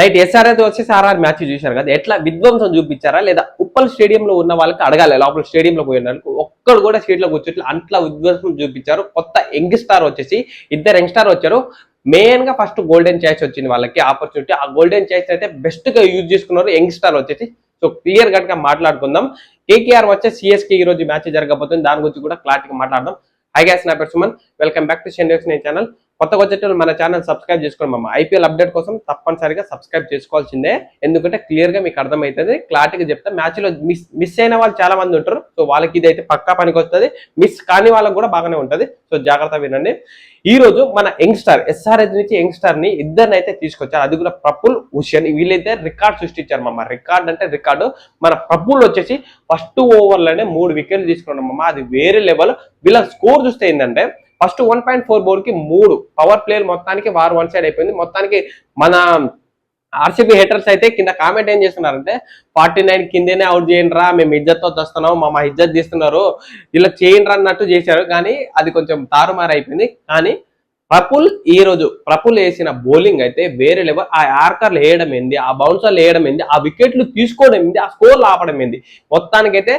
Night ఎస్ఆర్ఐతో వచ్చేసి RR match చూశారు కదా, ఎట్లా విధ్వంసం చూపించారా లేదా ఉప్పల్ స్టేడియంలో ఉన్న వాళ్ళకి అడగాలి, లోపల స్టేడియంలో పోయిన వాళ్ళకి ఒక్కడు కూడా స్టేట్ లో కూర్చోట్లు అట్లా విధ్వంసం చూపించారు. కొత్త యంగ్ స్టార్ వచ్చేసి ఇద్దరు యంగ్ స్టార్ వచ్చారు. మెయిన్ గా ఫస్ట్ గోల్డెన్ ఛాయిస్ వచ్చింది వాళ్ళకి ఆపర్చునిటీ. ఆ గోల్డెన్ ఛాయిస్ అయితే బెస్ట్ గా యూజ్ చేసుకున్నారు యంగ్ స్టార్ వచ్చేసి. సో క్లియర్ కట్ గా మాట్లాడుకుందాం. కేకేఆర్ వచ్చే సిఎస్కే ఈ రోజు మ్యాచ్ జరగబోతుంది, దాని గురించి కూడా క్లారిటీగా మాట్లాడదాం. హై గైస్, నా పేరు సుమన్, వెల్కమ్ బ్యాక్ టు షెండెక్స్ ఛానల్. కొత్తగా వచ్చేటప్పుడు మన ఛానల్ సబ్స్క్రైబ్ చేసుకోండి మామ. ఐపీఎల్ అప్డేట్ కోసం తప్పనిసరిగా సబ్స్క్రైబ్ చేసుకోవాల్సిందే, ఎందుకంటే క్లియర్ గా మీకు అర్థమవుతుంది. క్లారిటీగా చెప్తా. మ్యాచ్ లో మిస్ అయిన వాళ్ళు చాలా మంది ఉంటారు, సో వాళ్ళకి ఇది అయితే పక్కా పనికి వస్తుంది. మిస్ కాని వాళ్ళకి కూడా బాగానే ఉంటుంది, సో జాగ్రత్త వినండి. ఈ రోజు మన యంగ్స్టార్ ఎస్ఆర్హెచ్ నుంచి యంగ్స్టార్ ని ఇద్దరిని అయితే తీసుకొచ్చారు, అది కూడా ప్రఫుల్ హుసేన్. వీళ్ళైతే రికార్డ్ సృష్టించారు మామ. రికార్డ్ అంటే రికార్డు. మన ప్రఫుల్ వచ్చేసి ఫస్ట్ ఓవర్లోనే 3 వికెట్లు తీసుకున్నాం మామ, అది వేరే లెవెల్. వీళ్ళ స్కోర్ చూస్తే ఏంటంటే ఫస్ట్ 1.4 బోర్ కి 3 పవర్ ప్లేయర్ మొత్తానికి వారు వన్ సైడ్ అయిపోయింది. మొత్తానికి మన ఆర్సీబీ హేటర్స్ అయితే కింద కామెంట్ ఏం చేస్తున్నారంటే 49 కిందనే అవుట్ చేయండి రా, మేము ఇజ్జత్ తో వస్తున్నాం, మా ఇజ్జత్ తీస్తున్నారు, ఇలా చేయండి అన్నట్టు చేశారు. కానీ అది కొంచెం తారుమారు అయిపోయింది. కానీ ప్రఫుల్ వేసిన బౌలింగ్ అయితే వేరే లెవెల్. ఆ యార్కర్లు వేయడం ఏంది, ఆ బౌన్సర్లు వేయడం ఏంది, ఆ వికెట్లు తీసుకోవడం ఏంది, ఆ స్కోర్లు ఆపడం ఏంది, మొత్తానికైతే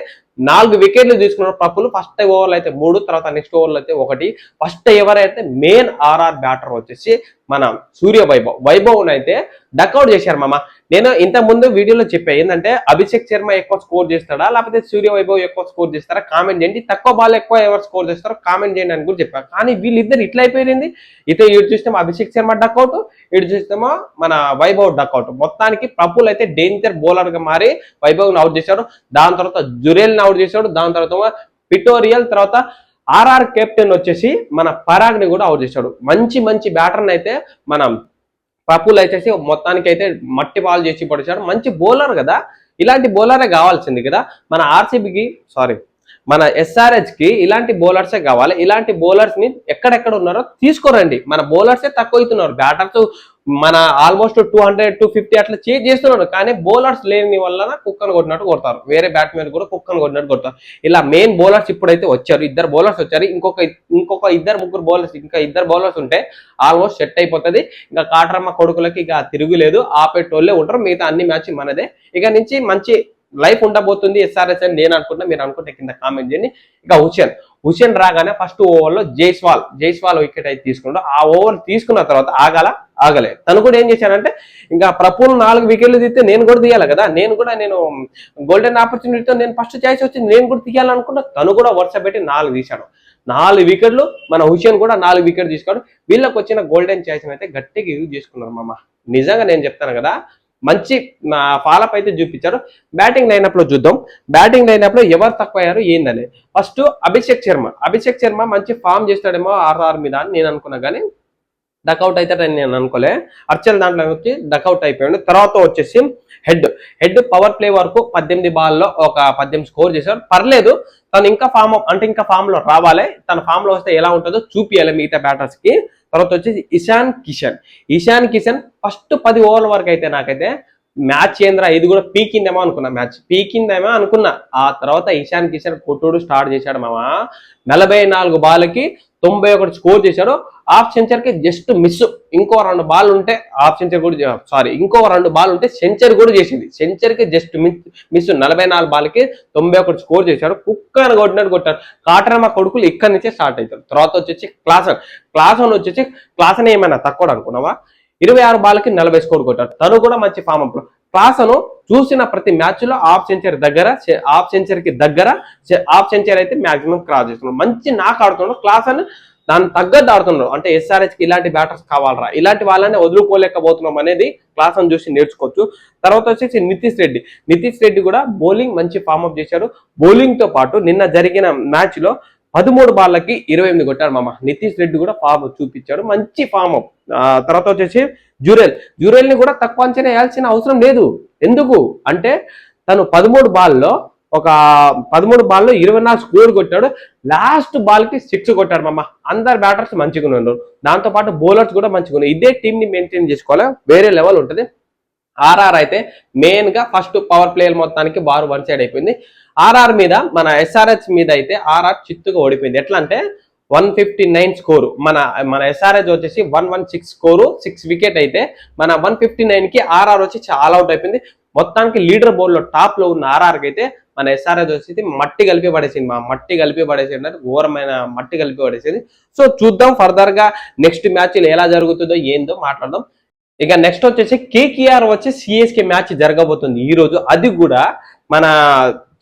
4 వికెట్లు తీసుకున్నారు ప్రఫుల్. ఫస్ట్ ఓవర్లో అయితే 3, తర్వాత నెక్స్ట్ ఓవర్లో అయితే 1. ఫస్ట్ ఎవరైతే మెయిన్ ఆర్ఆర్ బ్యాటర్ వచ్చేసి మన సూర్య వైభవ్ అయితే డక్అవుట్ చేశారు మామ. నేను ఇంత ముందు వీడియోలో చెప్పా ఏంటంటే అభిషేక్ శర్మ ఎక్కువ స్కోర్ చేస్తాడా లేకపోతే సూర్య వైభవ్ ఎక్కువ స్కోర్ చేస్తారా కామెంట్ చేయండి, తక్కువ బాల్ ఎక్కువ ఎవరు స్కోర్ చేస్తారో కామెంట్ చేయండి అని కూడా చెప్పాను. కానీ వీళ్ళిద్దరు ఇట్లా అయిపోయింది. ఇటు చూస్తేమో అభిషేక్ శర్మ డక్అవుట్, ఇటు చూస్తేమో మన వైభవ్ డక్అవుట్. మొత్తానికి ప్రఫుల్ అయితే డేంజర్ బౌలర్ గా మారి వైభవ్ ని అవుట్ చేశాడు. దాని తర్వాత జురేల్ ని అవుట్ చేశాడు. దాని తర్వాత పిటోరియల్, తర్వాత ఆర్ఆర్ కెప్టెన్ వచ్చేసి మన పరాగ్ ని కూడా అవుట్ చేశాడు. మంచి బ్యాటర్ని అయితే మన ప్రఫుల్ వచ్చేసి మొత్తానికి అయితే మట్టి బాల్ చేసి పడిచాడు. మంచి బౌలర్ కదా, ఇలాంటి బౌలరే కావాల్సింది కదా మన ఆర్సీబీకి, మన ఎస్ఆర్హెచ్ కి ఇలాంటి బౌలర్సే కావాలి. ఇలాంటి బౌలర్స్ ని ఎక్కడెక్కడ ఉన్నారో తీసుకోరండి. మన బౌలర్సే తక్కువ అవుతున్నారు. బ్యాటర్స్ మన ఆల్మోస్ట్ 200, 250 అట్లా చేస్తున్నారు. కానీ బౌలర్స్ లేని వల్ల కుక్కను కొట్టినట్టు కొడతారు, వేరే బ్యాట్మెన్ కూడా కుక్కను కొట్టినట్టు కొడతారు. ఇలా మెయిన్ బౌలర్స్ ఇప్పుడైతే వచ్చారు, 2 బౌలర్స్ వచ్చారు. ఇంకొక 2-3 బౌలర్స్, ఇంకా 2 బౌలర్స్ ఉంటే ఆల్మోస్ట్ సెట్ అయిపోతుంది. ఇంకా కాటరమ్మ కొడుకులకి ఇక తిరుగులేదు, ఆపేటోళ్ళే ఉంటారు. మిగతా అన్ని మ్యాచ్ మనదే. ఇక నుంచి మంచి లైఫ్ ఉండబోతుంది ఎస్ఆర్హెచ్ అని నేను అనుకుంటున్నా. మీరు అనుకుంటే కింద కామెంట్ చేయండి. ఇక హుసేన్ రాగానే ఫస్ట్ ఓవర్లో జైస్వాల్ వికెట్ అయితే తీసుకున్నాడు. ఆ ఓవర్ తీసుకున్న తర్వాత ఆగలే. తను కూడా ఏం చేశానంటే ఇంకా ప్రఫుల్ 4 వికెట్లు తీస్తే నేను కూడా తీయాలి కదా, నేను గోల్డెన్ ఆపర్చునిటీతో నేను ఫస్ట్ ఛాయిస్ వచ్చింది, నేను కూడా తీయాలనుకుంటా. తను కూడా వరుస పెట్టి 4 తీశాడు. 4 వికెట్లు. మన హుసేన్ కూడా 4 వికెట్లు తీసుకోడు. వీళ్ళకి వచ్చిన గోల్డెన్ ఛాయిస్ అయితే గట్టిగా యూజ్ చేసుకున్నారు మామ. నిజంగా నేను చెప్తాను కదా, మంచి ఫాలోఅప్ అయితే చూపించారు. బ్యాటింగ్ లైనప్ లో చూద్దాం. బ్యాటింగ్ లైనప్ లో ఎవరు తక్కువ అయ్యారు ఏందని. ఫస్ట్ అభిషేక్ శర్మ మంచి ఫామ్ చేస్తాడేమో ఆర్ఆర్ మీద అని నేను అనుకున్నా, కానీ డక్అవుట్ అవుతాడని నేను అనుకోలే. అర్చల్ దాంట్లో వచ్చి డక్అవుట్ అయిపోయాడు. తర్వాత వచ్చేసి హెడ్ పవర్ ప్లే వరకు 18 బాల్లో ఒక 18 స్కోర్ చేశాడు. పర్లేదు, తను ఇంకా ఫామ్ లో రావాలి. తన ఫామ్ లో వస్తే ఎలా ఉంటుందో చూపియాలి మిగతా బ్యాటర్స్ కి. తర్వాత వచ్చేసి ఇషాన్ కిషన్ ఫస్ట్ 10 ఓవర్ల వరకు అయితే నాకైతే మ్యాచ్ ఏంద్రా ఇది కూడా పీకిందేమో అనుకున్నా. ఆ తర్వాత ఇషాన్ కిషన్ కొట్టుడు స్టార్ట్ చేశాడు మామ. 44 బాల్కి 91 స్కోర్ చేశాడు. హాఫ్ సెంచరీకి జస్ట్ మిస్. ఇంకో 2 బాల్ ఉంటే ఇంకో 2 బాల్ ఉంటే సెంచరీ కూడా చేసింది. సెంచరీకి జస్ట్ మిస్. 44 బాల్కి 91 స్కోర్ చేశాడు. కుక్కను కొట్టాడు. కాటరమ్మ కొడుకులు ఇక్కడి నుంచే స్టార్ట్ అవుతారు. తర్వాత వచ్చేసి క్లాసన్ ఏమైనా తక్కువ అనుకున్నావా? 26 బాల్కి 40 స్కోర్ కొట్టాడు. తను కూడా మంచి ఫామ్ అప్. క్లాసను చూసిన ప్రతి మ్యాచ్ లో హాఫ్ సెంచరీకి దగ్గర హాఫ్ సెంచరీ అయితే మాక్సిమం క్రాస్ చేస్తున్నాడు. మంచి నాకు ఆడుతున్నాడు క్లాసన్. దాన్ని తగ్గట్టు ఆడుతున్నాడు. అంటే ఎస్ఆర్హెచ్ కి ఇలాంటి బ్యాటర్స్ కావాలరా, ఇలాంటి వాళ్ళని వదులుకోలేకపోతున్నాం అనేది క్లాసన్ చూసి నేర్చుకోవచ్చు. తర్వాత వచ్చేసి నితీష్ రెడ్డి కూడా బౌలింగ్ మంచి ఫామ్ అప్ చేశాడు. బౌలింగ్ తో పాటు నిన్న జరిగిన మ్యాచ్ లో 13 బాళ్ళకి 28 కొట్టాడు మామ. నితీష్ రెడ్డి కూడా ఫామ్ చూపించాడు, మంచి ఫామ్ అప్. తర్వాత వచ్చేసి జురేల్ ని కూడా తక్కువ అంచనా వేయాల్సిన అవసరం లేదు. ఎందుకు అంటే తను 13 బాల్లో 24 స్కోర్ కొట్టాడు. లాస్ట్ బాల్ కి 6 కొట్టాడు మామ. అందరు బ్యాటర్స్ మంచిగా ఉన్నారు, దాంతో పాటు బౌలర్స్ కూడా మంచిగా ఉన్నారు. ఇదే టీం ని మెయింటైన్ చేసుకోవాలి, వేరే లెవెల్ ఉంటుంది. ఆర్ఆర్ అయితే మెయిన్ గా ఫస్ట్ పవర్ ప్లేయర్ మొత్తానికి బారు 1 సైడ్ అయిపోయింది. ఆర్ఆర్ మీద మన ఎస్ఆర్హెచ్ మీద అయితే ఆర్ఆర్ చిత్తుగా ఓడిపోయింది. ఎట్లా అంటే 159 స్కోరు. మన ఎస్ఆర్హెచ్ వచ్చేసి 116 స్కోరు, 6 వికెట్ అయితే మన 159 కి ఆర్ఆర్ వచ్చి చాలా అవుట్ అయిపోయింది. మొత్తానికి లీడర్ బోర్డ్ లో టాప్ లో ఉన్న ఆర్ఆర్కి అయితే మన ఎస్ఆర్హెచ్ వచ్చేసి మట్టి కలిపి పడేసింది. మట్టి కలిపి పడేసింది అంటే ఘోరమైన మట్టి కలిపి పడేసింది. సో చూద్దాం ఫర్దర్ గా నెక్స్ట్ మ్యాచ్ ఎలా జరుగుతుందో ఏందో మాట్లాడదాం. ఇక నెక్స్ట్ వచ్చేసి కేకేఆర్ వచ్చి సిఎస్కే మ్యాచ్ జరగబోతుంది ఈ రోజు. అది కూడా మన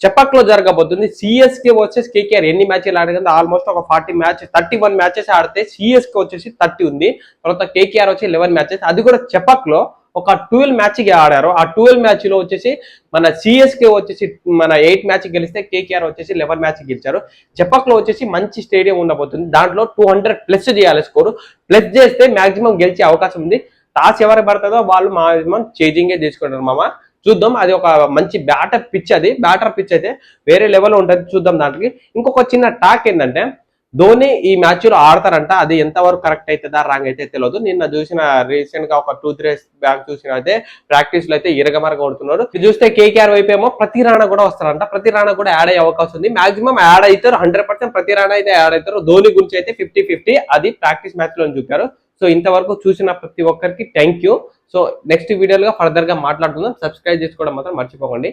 చెపక్ లో జరగబోతుంది. సిఎస్కే వచ్చేసి కేకేఆర్ ఎన్ని మ్యాచ్లు ఆడగలిగింది, ఆల్మోస్ట్ ఒక 31 మ్యాచెస్ ఆడితే సిఎస్కే వచ్చేసి 30 ఉంది. తర్వాత కేకేఆర్ వచ్చి 11 మ్యాచెస్, అది కూడా చెపక్ లో ఒక 12 మ్యాచ్ ఆడారు. ఆ 12 మ్యాచ్ లో వచ్చేసి మన సిఎస్కే వచ్చేసి మన 8 మ్యాచ్ గెలిస్తే కేకేఆర్ వచ్చేసి 11 మ్యాచ్ గెలిచారు. చెపక్ లో వచ్చేసి మంచి స్టేడియం ఉండబోతుంది. దాంట్లో 200 ప్లస్ చేయాలి స్కోరు. ప్లస్ చేస్తే మాక్సిమం గెలిచే అవకాశం ఉంది. టాస్ ఎవరు పడుతుందో వాళ్ళు మాక్సిమం చేజింగే తీసుకుంటారు మామ. చూద్దాం, అది ఒక మంచి బ్యాటర్ పిచ్. అది బ్యాటర్ పిచ్ అయితే వేరే లెవెల్ ఉంటుంది. చూద్దాం. దాంట్లోకి ఇంకొక చిన్న టాక్ ఏంటంటే ధోని ఈ మ్యాచ్ లో ఆడతారంట. అది ఎంతవరకు కరెక్ట్ అవుతుందా రాంగ్ అయితే తెలియదు. నిన్న చూసిన రీసెంట్ గా ఒక 2-3 డేస్ బ్యాక్ చూసిన అయితే ప్రాక్టీస్ లో అయితే ఇరగమరగ కొడుతున్నాడు. ఇది చూస్తే కేకేఆర్ వైపు ఏమో ప్రతి రాణా కూడా వస్తారంట. ప్రతి రాణా కూడా యాడ్ అయ్యే అవకాశం ఉంది. మాక్సిమం యాడ్ అవుతారు, 100% ప్రతి రాణా అయితే యాడ్ అవుతారు. ధోని గురించి అయితే 50-50 అది ప్రాక్టీస్ మ్యాచ్ లో చూపారు. సో ఇంతవరకు చూసిన ప్రతి ఒక్కరికి థ్యాంక్ యూ. సో నెక్స్ట్ వీడియోలో ఫర్దర్ గా మాట్లాడుకుందాం. సబ్స్క్రైబ్ చేసుకోవడం మాత్రం మర్చిపోకండి.